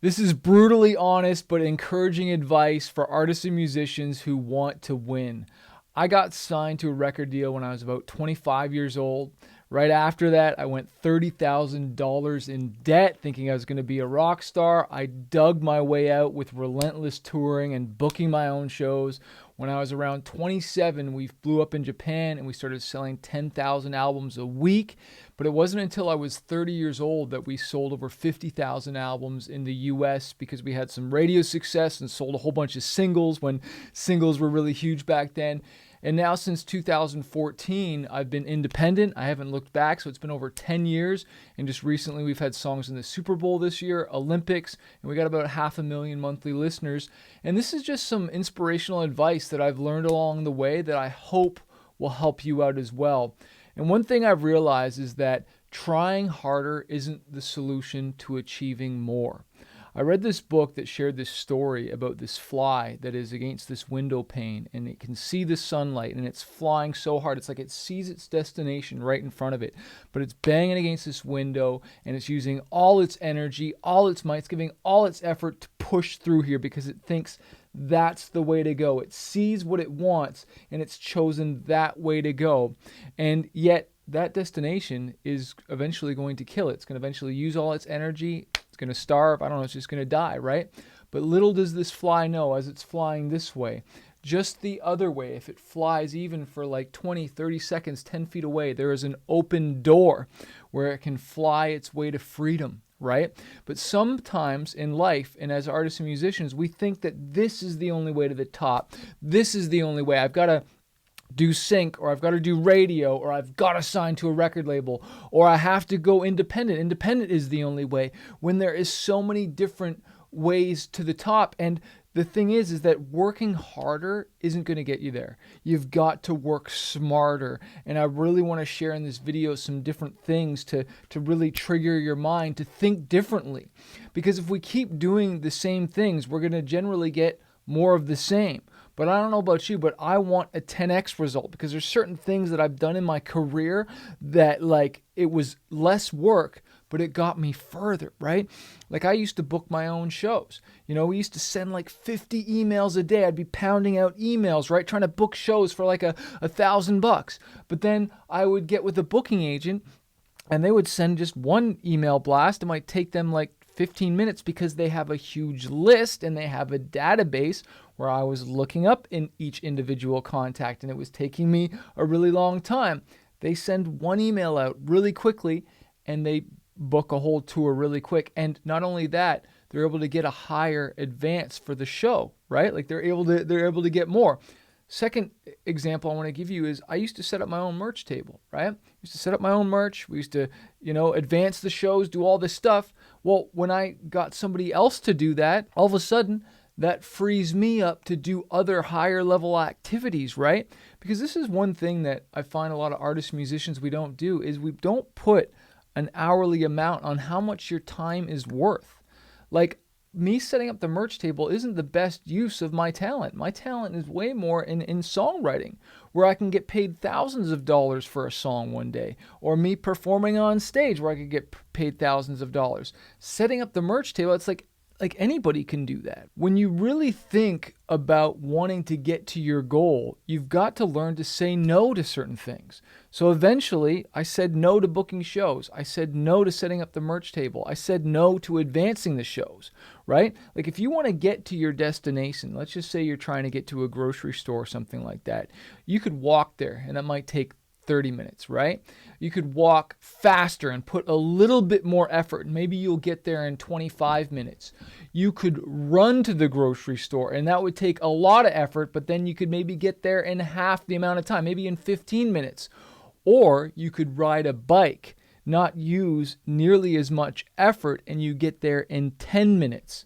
This is brutally honest but encouraging advice for artists and musicians who want to win. I got signed to a record deal when I was about 25 years old. Right after that, I went $30,000 in debt thinking I was going to be a rock star. I dug my way out with relentless touring and booking my own shows. When I was around 27, we flew up in Japan and we started selling 10,000 albums a week. But it wasn't until I was 30 years old that we sold over 50,000 albums in the US because we had some radio success and sold a whole bunch of singles when singles were really huge back then. And now since 2014, I've been independent. I haven't looked back, so it's been over 10 years. And just recently, we've had songs in the Super Bowl this year, Olympics, and we got about 500,000 monthly listeners. And this is just some inspirational advice that I've learned along the way that I hope will help you out as well. And one thing I've realized is that trying harder isn't the solution to achieving more. I read this book that shared this story about this fly that is against this window pane and it can see the sunlight and it's flying so hard. It's like it sees its destination right in front of it, but it's banging against this window and it's using all its energy, all its might. It's giving all its effort to push through here because it thinks that's the way to go. It sees what it wants and it's chosen that way to go. And yet that destination is eventually going to kill it. It's going to eventually use all its energy. It's going to starve. I don't know. It's just going to die, right? But little does this fly know as it's flying this way. Just the other way, if it flies even for like 20, 30 seconds, 10 feet away, there is an open door where it can fly its way to freedom, right? But sometimes in life and as artists and musicians, we think that this is the only way to the top. This is the only way. I've got to do sync, or I've got to do radio, or I've got to sign to a record label, or I have to go independent. Independent is the only way, when there is so many different ways to the top. And the thing is that working harder isn't going to get you there. You've got to work smarter. And I really want to share in this video some different things to really trigger your mind to think differently. Because if we keep doing the same things, we're going to generally get more of the same. But I don't know about you, but I want a 10x result because there's certain things that I've done in my career that like it was less work, but it got me further, right? Like I used to book my own shows. You know, we used to send like 50 emails a day. I'd be pounding out emails, right? Trying to book shows for like $1,000. But then I would get with a booking agent and they would send just one email blast. It might take them like 15 minutes because they have a huge list and they have a database where I was looking up in each individual contact and it was taking me a really long time. They send one email out really quickly and they book a whole tour really quick. And not only that, they're able to get a higher advance for the show, right? Like they're able to get more. Second example I want to give you is I used to set up my own merch table, right? I used to set up my own merch. We used to, advance the shows, do all this stuff. Well, when I got somebody else to do that, all of a sudden that frees me up to do other higher level activities, right? Because this is one thing that I find a lot of artists, musicians, we don't do is we don't put an hourly amount on how much your time is worth. Like me setting up the merch table isn't the best use of my talent. My talent is way more in songwriting, where I can get paid thousands of dollars for a song one day, or me performing on stage where I could get paid thousands of dollars. Setting up the merch table, it's like anybody can do that. When you really think about wanting to get to your goal, you've got to learn to say no to certain things. So eventually, I said no to booking shows. I said no to setting up the merch table. I said no to advancing the shows, right? Like if you want to get to your destination, let's just say you're trying to get to a grocery store or something like that, you could walk there and that might take 30 minutes, right? You could walk faster and put a little bit more effort. Maybe you'll get there in 25 minutes. You could run to the grocery store and that would take a lot of effort, but then you could maybe get there in half the amount of time, maybe in 15 minutes. Or you could ride a bike, not use nearly as much effort, and you get there in 10 minutes.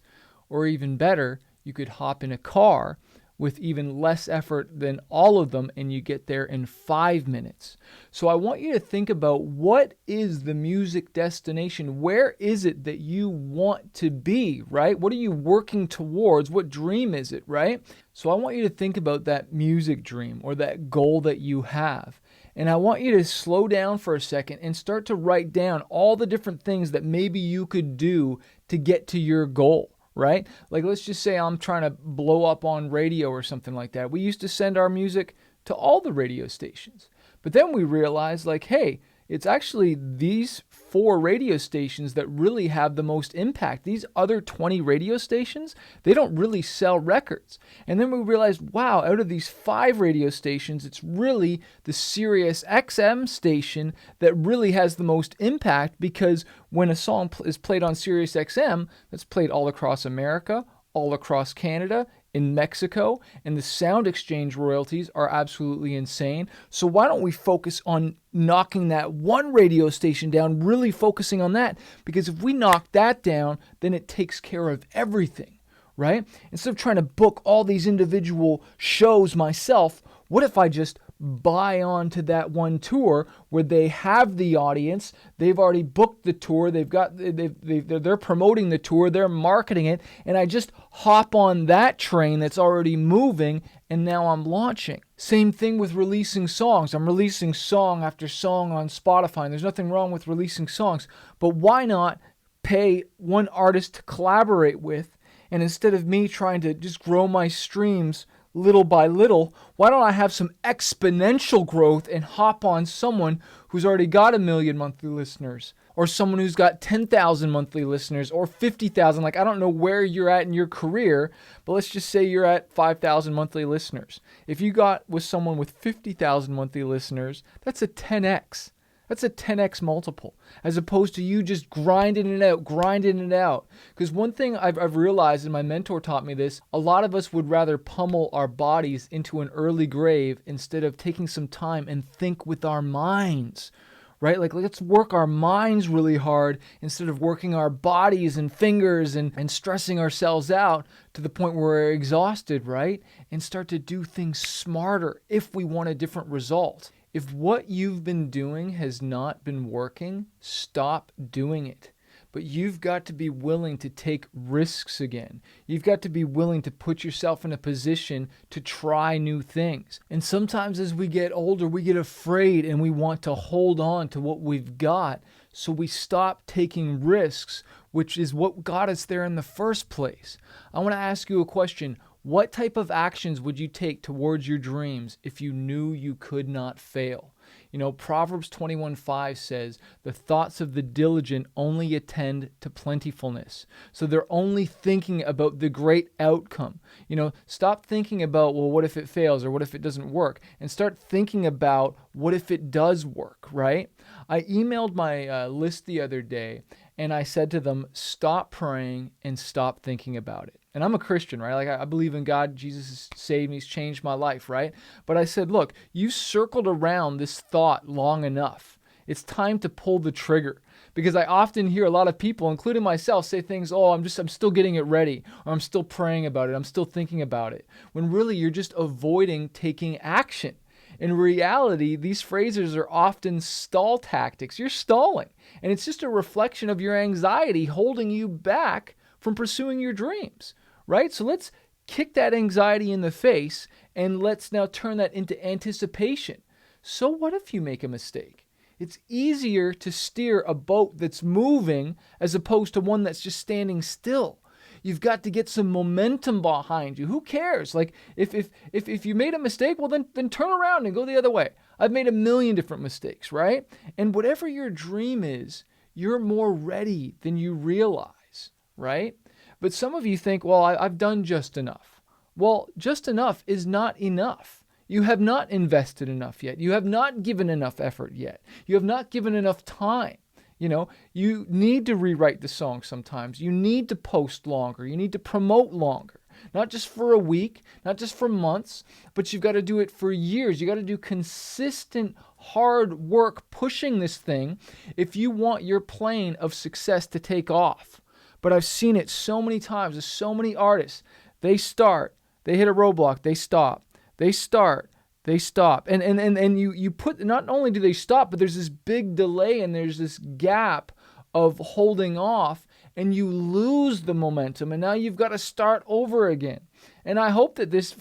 Or even better, you could hop in a car with even less effort than all of them, and you get there in 5 minutes. So I want you to think about what is the music destination? Where is it that you want to be, right? What are you working towards? What dream is it, right? So I want you to think about that music dream or that goal that you have. And I want you to slow down for a second and start to write down all the different things that maybe you could do to get to your goal, right? Like, let's just say I'm trying to blow up on radio or something like that. We used to send our music to all the radio stations. But then we realized, like, hey, it's actually these 4 radio stations that really have the most impact. These other 20 radio stations, they don't really sell records. And then we realized, wow, out of these 5 radio stations, it's really the Sirius XM station that really has the most impact, because when a song is played on Sirius XM, that's played all across America, all across Canada, in Mexico, and the sound exchange royalties are absolutely insane. So why don't we focus on knocking that one radio station down, really focusing on that? Because if we knock that down, then it takes care of everything, right? Instead of trying to book all these individual shows myself, what if I just buy on to that one tour where they have the audience, they've already booked the tour, they're promoting the tour, they're marketing it, and I just hop on that train that's already moving, and now I'm launching. Same thing with releasing songs. I'm releasing song after song on Spotify, and there's nothing wrong with releasing songs, but why not pay one artist to collaborate with, and instead of me trying to just grow my streams little by little, why don't I have some exponential growth and hop on someone who's already got 1 million monthly listeners, or someone who's got 10,000 monthly listeners, or 50,000. Like, I don't know where you're at in your career, but let's just say you're at 5,000 monthly listeners. If you got with someone with 50,000 monthly listeners, that's a 10x. That's a 10x multiple, as opposed to you just grinding it out. Because one thing I've realized, and my mentor taught me this, a lot of us would rather pummel our bodies into an early grave instead of taking some time and think with our minds, right? Like, let's work our minds really hard instead of working our bodies and fingers and stressing ourselves out to the point where we're exhausted, right? And start to do things smarter if we want a different result. If what you've been doing has not been working, stop doing it. But you've got to be willing to take risks again. You've got to be willing to put yourself in a position to try new things. And sometimes as we get older, we get afraid and we want to hold on to what we've got. So we stop taking risks, which is what got us there in the first place. I want to ask you a question. What type of actions would you take towards your dreams if you knew you could not fail? You know, Proverbs 21:5 says, the thoughts of the diligent only attend to plentifulness. So they're only thinking about the great outcome. You know, stop thinking about, well, what if it fails or what if it doesn't work? And start thinking about what if it does work, right? I emailed my list the other day and I said to them, stop praying and stop thinking about it. And I'm a Christian, right? Like, I believe in God. Jesus has saved me. He's changed my life, right? But I said, look, you circled around this thought long enough. It's time to pull the trigger. Because I often hear a lot of people, including myself, say things, oh, I'm still getting it ready, or I'm still praying about it, I'm still thinking about it. When really you're just avoiding taking action. In reality, these phrases are often stall tactics. You're stalling. And it's just a reflection of your anxiety holding you back from pursuing your dreams, right? So let's kick that anxiety in the face and let's now turn that into anticipation. So what if you make a mistake? It's easier to steer a boat that's moving as opposed to one that's just standing still. You've got to get some momentum behind you. Who cares? Like, if you made a mistake, well, then turn around and go the other way. I've made 1 million different mistakes, right? And whatever your dream is, you're more ready than you realize, right? But some of you think, well, I've done just enough. Well, just enough is not enough. You have not invested enough yet. You have not given enough effort yet. You have not given enough time. You know, you need to rewrite the song sometimes. You need to post longer. You need to promote longer. Not just for a week, not just for months, but you've got to do it for years. You got to do consistent, hard work pushing this thing if you want your plane of success to take off. But I've seen it so many times with so many artists. They start, they hit a roadblock, they stop. They start, they stop. And you put, not only do they stop, but there's this big delay and there's this gap of holding off and you lose the momentum and now you've got to start over again. And I hope that this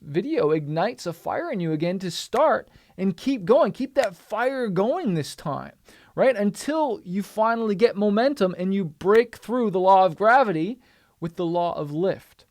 video ignites a fire in you again to start and keep going. Keep that fire going this time, right? Until you finally get momentum and you break through the law of gravity with the law of lift.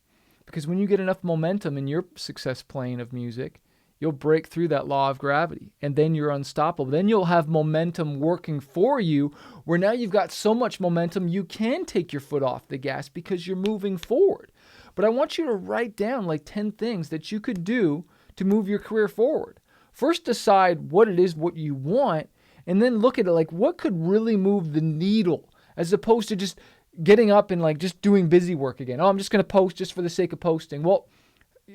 Because when you get enough momentum in your success plane of music, you'll break through that law of gravity, and then you're unstoppable. Then you'll have momentum working for you, where now you've got so much momentum you can take your foot off the gas because you're moving forward. But I want you to write down like 10 things that you could do to move your career forward. First, decide what it is, what you want, and then look at it like what could really move the needle, as opposed to just getting up and like just doing busy work again. Oh, I'm just going to post just for the sake of posting. Well,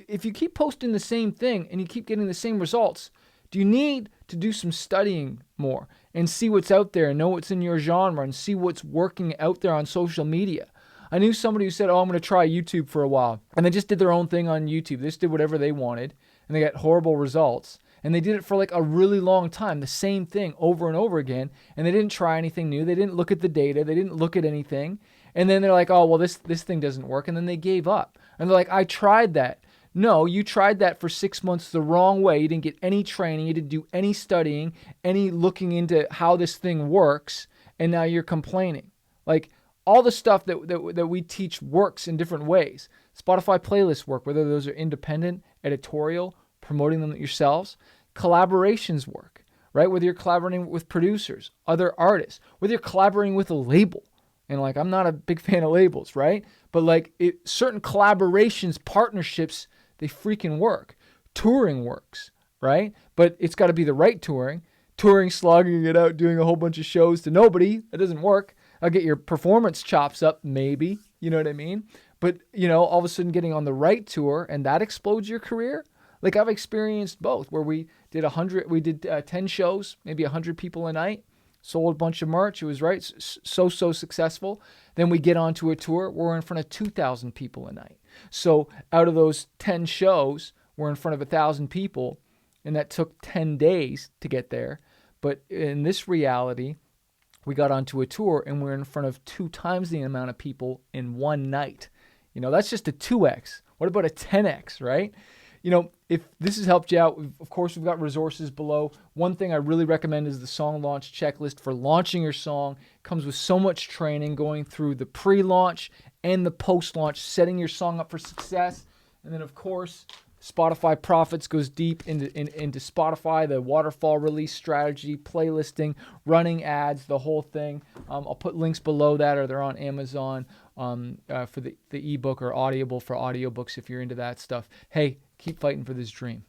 if you keep posting the same thing and you keep getting the same results, do you need to do some studying more and see what's out there and know what's in your genre and see what's working out there on social media? I knew somebody who said, oh, I'm going to try YouTube for a while. And they just did their own thing on YouTube. They just did whatever they wanted and they got horrible results. And they did it for like a really long time, the same thing over and over again. And they didn't try anything new. They didn't look at the data. They didn't look at anything. And then they're like, oh, well, this thing doesn't work. And then they gave up. And they're like, I tried that. No, you tried that for 6 months the wrong way. You didn't get any training. You didn't do any studying, any looking into how this thing works. And now you're complaining. Like all the stuff that we teach works in different ways. Spotify playlists work, whether those are independent, editorial, promoting them yourselves. Collaborations work, right? Whether you're collaborating with producers, other artists, whether you're collaborating with a label. And like, I'm not a big fan of labels, right? But like certain collaborations, partnerships, they freaking work. Touring works, right? But it's got to be the right touring. Touring, slogging it out, doing a whole bunch of shows to nobody, that doesn't work. I'll get your performance chops up, maybe. You know what I mean? But, all of a sudden getting on the right tour and that explodes your career. Like I've experienced both, where we did 10 shows, maybe 100 people a night, sold a bunch of merch. It was right, so successful. Then we get onto a tour, we're in front of 2,000 people a night. So out of those 10 shows, we're in front of 1,000 people, and that took 10 days to get there. But in this reality, we got onto a tour and we're in front of 2 times the amount of people in one night. That's just a 2x. What about a 10x, right? If this has helped you out, of course, we've got resources below. One thing I really recommend is the song launch checklist for launching your song. It comes with so much training going through the pre-launch and the post-launch, setting your song up for success. And then, of course, Spotify Profits goes deep into Spotify, the waterfall release strategy, playlisting, running ads, the whole thing. I'll put links below that, or they're on Amazon for the ebook, or Audible for audiobooks if you're into that stuff. Hey, keep fighting for this dream.